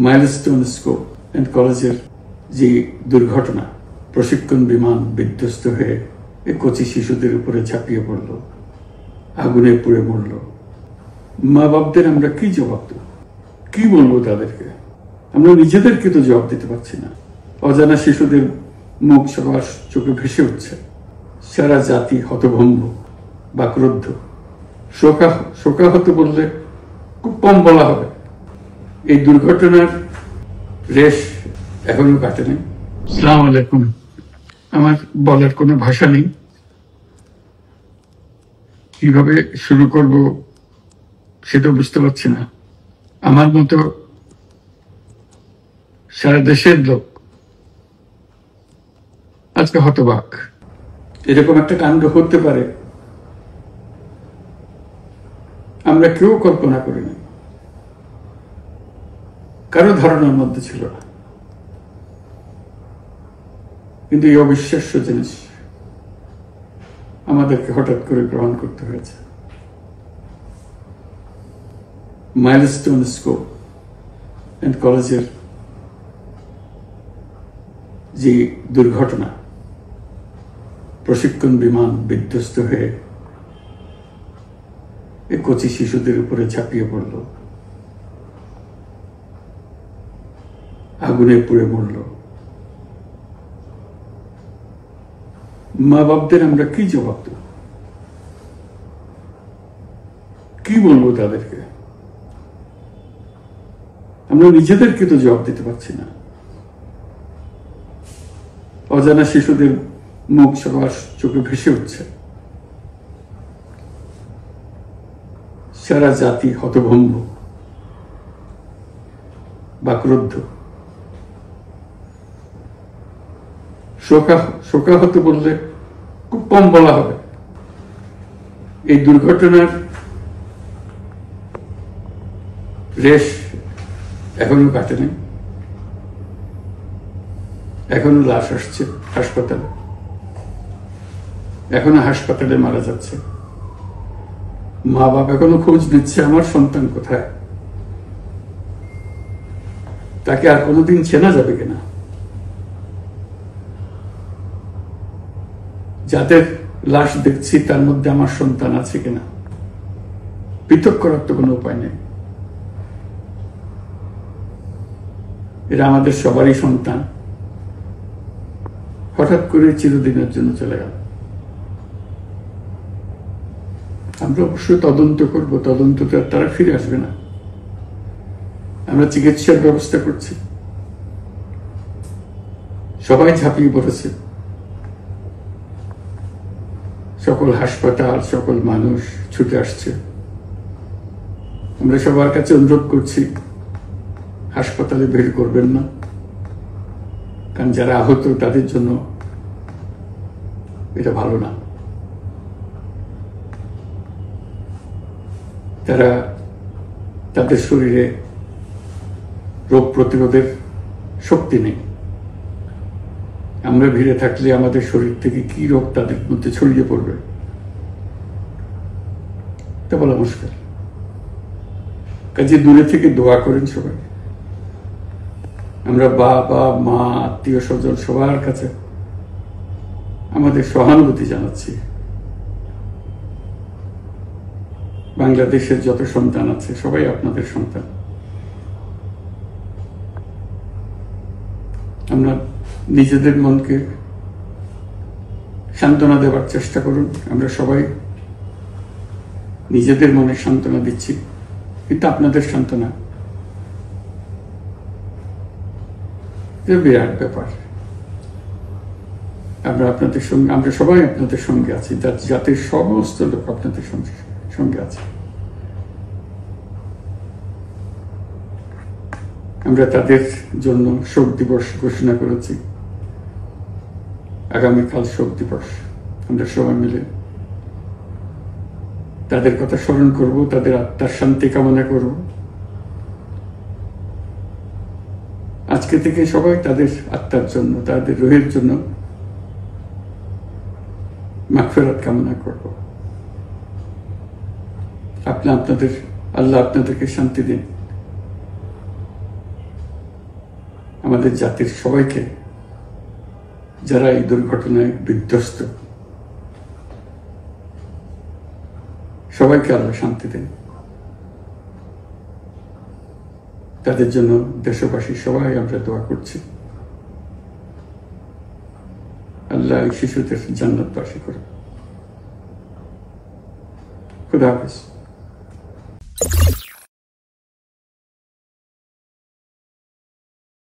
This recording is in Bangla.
মাইলস্টোন স্কুল অ্যান্ড কলেজের যে দুর্ঘটনা, প্রশিক্ষণ বিমান বিধ্বস্ত হয়ে এই কচি শিশুদের উপরে ঝাঁপিয়ে পড়ল, আগুনে পুড়ে মরল, মা বাপদের আমরা কি জবাব দেব? কি বলবো তাদেরকে? আমরা নিজেদেরকে তো জবাব দিতে পারছি না। অজানা শিশুদের মুখ সবার চোখে ভেসে উঠছে। সারা জাতি হতভম্ব বা ক্রুদ্ধ। শোকাহত বললে খুব কম বলা হবে। এই দুর্ঘটনার রেশ এখনো কাটেনি। আসসালামু আলাইকুম। আমার বলার কোনো ভাষা নেই, কিভাবে শুরু করব সেটা বুঝতে পারছি না। আমার মতো সারা দেশের লোক আজকে হতবাক। এরকম একটা কাণ্ড হতে পারে আমরা কেউ কল্পনা করিনি, কারো ধারণার মধ্যে ছিল না। কিন্তু এই অবিশ্বাস্য জিনিস আমাদেরকে হঠাৎ করে গ্রহণ করতে হয়েছে। মাইলস্টোন স্কুল অ্যান্ড কলেজের যে দুর্ঘটনা, প্রশিক্ষণ বিমান বিধ্বস্ত হয়ে এই কচি শিশুদের উপরে ঝাঁপিয়ে পড়ল, আগুনে পুড়ে মরল, মা বাপদের আমরা কি জবাব দেব? কি বলবো তাদেরকে? আমরা নিজেদেরকে তো জবাব দিতে পারছি না। অজানা শিশুদের মুখ সবার চোখে ভেসে উঠছে। সারা জাতি হতভম্ব বা ক্রুদ্ধ। শোকাহত বললে খুব কম বলা হবে। এই দুর্ঘটনার রেশ এখনো কাটেনি। এখনো লাশ আসছে হাসপাতালে, এখনো হাসপাতালে মারা যাচ্ছে। মা বাবা এখনো খোঁজ নিচ্ছে আমার সন্তান কোথায়, তাকে আর কোনোদিন চেনা যাবে কিনা। যাদের লাশ দেখছি তার মধ্যে আমার সন্তান আছে কিনা পৃথক করার তো কোনো উপায় নেই। এরা আমাদের সবারই সন্তান, হঠাৎ করে চিরদিনের জন্য চলে গেল। আমরা অবশ্যই তদন্ত করব, তদন্তটা তারা ফিরে আসবে না। আমরা চিকিৎসার ব্যবস্থা করছি, সবাই ঝাঁপিয়ে পড়েছে। সকল হাসপাতাল, সকল মানুষ ছুটে আসছে। আমরা সবার কাছে অনুরোধ করছি, হাসপাতালে ভিড় করবেন না, কারণ যারা আহত তাদের জন্য এটা ভালো না। তারা তাদের শরীরে রোগ প্রতিরোধের শক্তি নেই। আমরা ভিড়ে থাকলে আমাদের শরীর থেকে কি রোগ তাদের মধ্যে ছড়িয়ে পড়বে তা বলা মুশকিল। কাজে দূরে থেকে দোয়া করেন সবাই। আমরা বাবা মা আত্মীয় স্বজন সবার কাছে আমাদের সহানুভূতি জানাচ্ছি। বাংলাদেশের যত সন্তান আছে সবাই আপনাদের সন্তান। আমরা নিজেদের মনকে সান্ত্বনা দেওয়ার চেষ্টা করুন। আমরা সবাই নিজেদের মনে সান্ত্বনা দিচ্ছি, কিন্তু আপনাদের সান্ত্বনা বিরাট ব্যাপার। আমরা সবাই আপনাদের সঙ্গে আছি, জাতির সমস্ত লোক আপনাদের সঙ্গে আছে। আমরা তাদের জন্য শোক দিবস ঘোষণা করেছি। আগামীকাল শোক দিবস। আমরা সবাই মিলে তাদের কথা স্মরণ করব, তাদের আত্মার শান্তি কামনা করব। আজকে থেকে সবাই তাদের আত্মার জন্য, তাদের রুহের জন্য মাগফিরাত কামনা করব। আল্লাহ আপনাদেরকে শান্তি দিন। আমাদের জাতির সবাইকে, যারা এই দুর্ঘটনায় বিধ্বস্ত, সবাইকে আল্লাহ শান্তি দেন। তাদের জন্য দেশবাসী সবাই আমরা দোয়া করছি। আল্লাহ এই শিশুদের জান্নাতবাসী করে। খুদা হাফেজ।